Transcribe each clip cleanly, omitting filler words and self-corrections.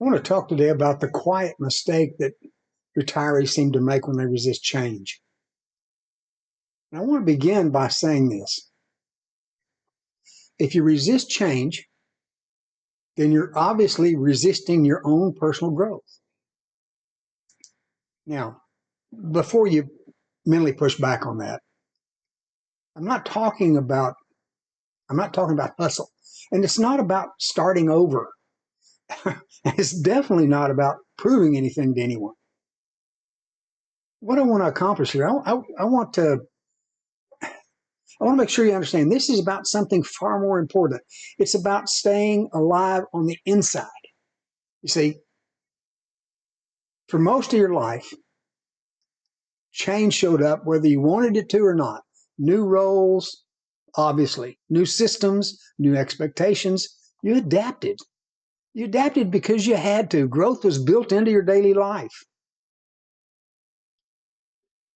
I want to talk today about the quiet mistake that retirees seem to make when they resist change. And I want to begin by saying this. If you resist change, then you're obviously resisting your own personal growth. Now, before you mentally push back on that, I'm not talking about hustle. And it's not about starting over. It's definitely not about proving anything to anyone. What I want to accomplish here, I want to make sure you understand this is about something far more important. It's about staying alive on the inside. You see, for most of your life, change showed up whether you wanted it to or not. New roles, obviously, new systems, new expectations. You adapted. You adapted because you had to. Growth was built into your daily life.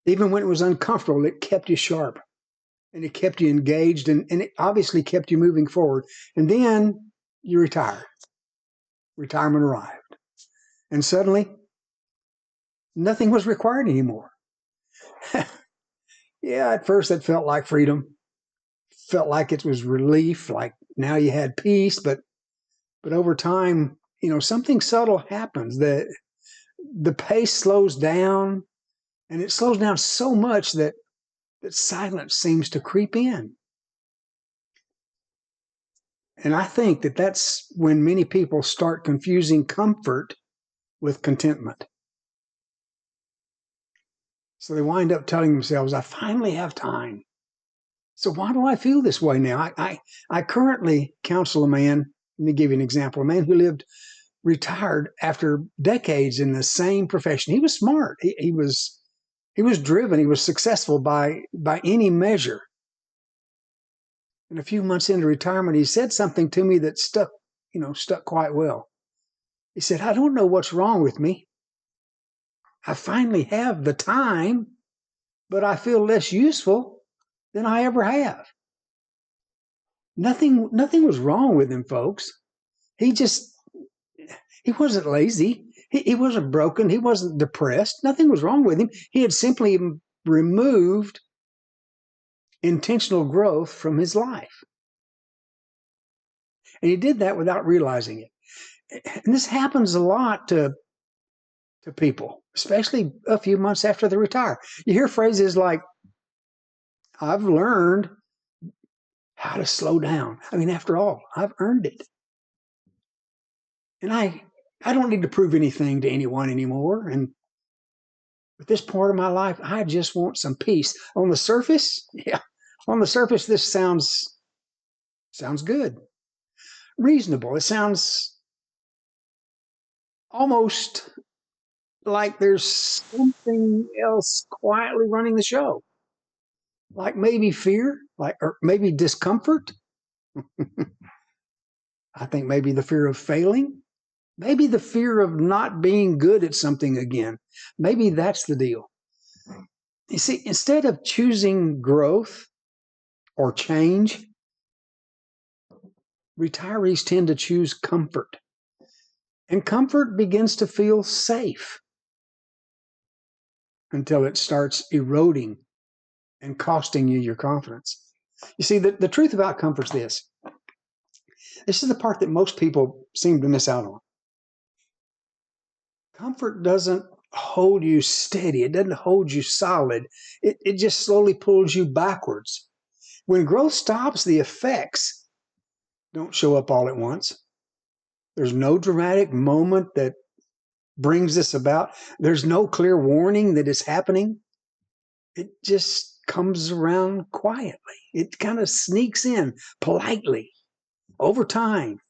Even when it was uncomfortable, it kept you sharp and it kept you engaged and it obviously kept you moving forward. And then you retired. Retirement arrived. And suddenly, nothing was required anymore. Yeah, at first it felt like freedom, felt like it was relief, like now you had peace, but over time, something subtle happens. The pace slows down, and it slows down so much that silence seems to creep in. And I think that that's when many people start confusing comfort with contentment. So they wind up telling themselves, I finally have time. So why do I feel this way now? I currently counsel a man. Let me give you an example. A man who lived retired after decades in the same profession. He was smart. He was driven. He was successful by any measure. And a few months into retirement, he said something to me that stuck quite well. He said, I don't know what's wrong with me. I finally have the time, but I feel less useful than I ever have. Nothing was wrong with him, folks. He just he wasn't lazy. He wasn't broken. He wasn't depressed. Nothing was wrong with him. He had simply removed intentional growth from his life. And he did that without realizing it. And this happens a lot to people, especially a few months after they retire. You hear phrases like, I've learned how to slow down. I mean, after all, I've earned it. And I don't need to prove anything to anyone anymore. And at this part of my life, I just want some peace. On the surface, this sounds good, reasonable. It sounds almost like there's something else quietly running the show, like maybe fear, or maybe discomfort. I think maybe the fear of failing, maybe the fear of not being good at something again. Maybe that's the deal. You see, instead of choosing growth or change, retirees tend to choose comfort. And comfort begins to feel safe until it starts eroding and costing you your confidence. You see, the truth about comfort is this. This is the part that most people seem to miss out on. Comfort doesn't hold you steady. It doesn't hold you solid. It just slowly pulls you backwards. When growth stops, the effects don't show up all at once. There's no dramatic moment that brings this about. There's no clear warning that it's happening. It just comes around quietly. It kind of sneaks in politely over time.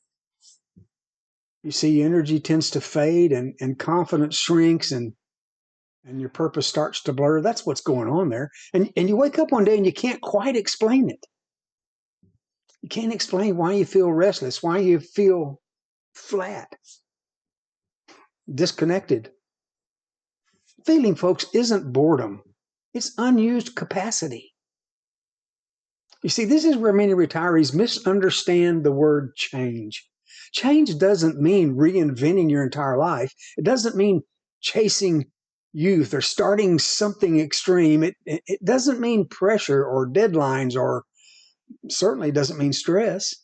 You see, energy tends to fade and confidence shrinks and your purpose starts to blur. That's what's going on there. And you wake up one day and you can't quite explain it. You can't explain why you feel restless, why you feel flat, disconnected. Feeling, folks, isn't boredom. It's unused capacity. You see, this is where many retirees misunderstand the word change. Change doesn't mean reinventing your entire life. It doesn't mean chasing youth or starting something extreme. It doesn't mean pressure or deadlines, or certainly doesn't mean stress.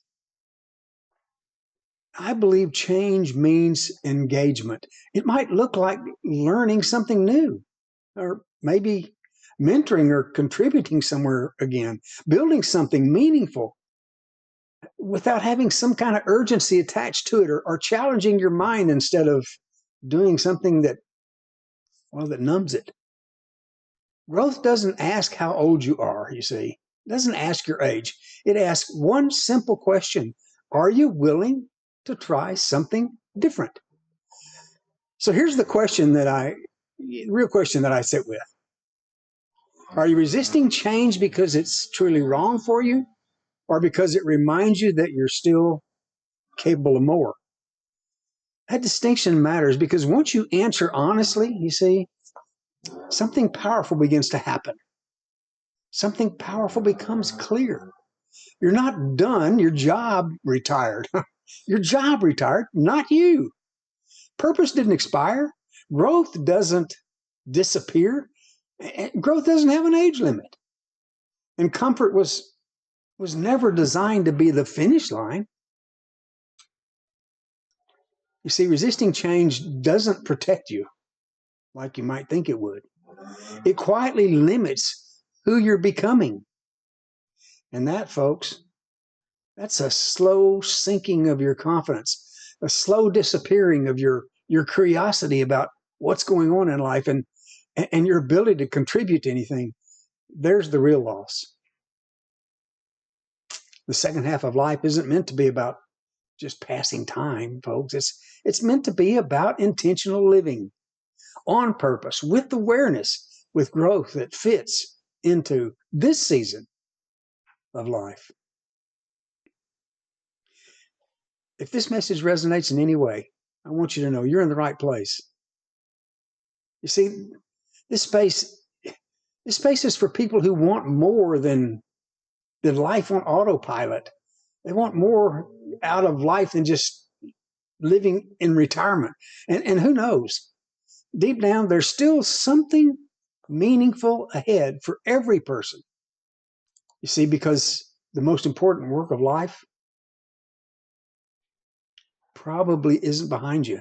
I believe change means engagement. It might look like learning something new, or maybe mentoring or contributing somewhere again, building something meaningful without having some kind of urgency attached to it, or challenging your mind instead of doing something that, well, that numbs it. Growth doesn't ask how old you are, you see. It doesn't ask your age. It asks one simple question: are you willing to try something different? So here's the real question that I sit with. Are you resisting change because it's truly wrong for you, or because it reminds you that you're still capable of more? That distinction matters, because once you answer honestly, you see, something powerful begins to happen. Something powerful becomes clear. You're not done. Your job retired. Your job retired, not you. Purpose didn't expire. Growth doesn't disappear. Growth doesn't have an age limit. And comfort was never designed to be the finish line. You see, resisting change doesn't protect you like you might think it would. It quietly limits who you're becoming. And that, folks, that's a slow sinking of your confidence, a slow disappearing of your curiosity about what's going on in life, and your ability to contribute to anything. There's the real loss. The second half of life isn't meant to be about just passing time, folks. It's meant to be about intentional living on purpose, with awareness, with growth that fits into this season of life. If this message resonates in any way, I want you to know you're in the right place. You see, this space is for people who want more than life on autopilot. They want more out of life than just living in retirement. And who knows? Deep down, there's still something meaningful ahead for every person. You see, because the most important work of life probably isn't behind you.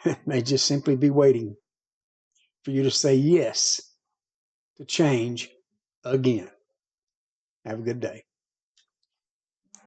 It may just simply be waiting for you to say yes to change again. Have a good day.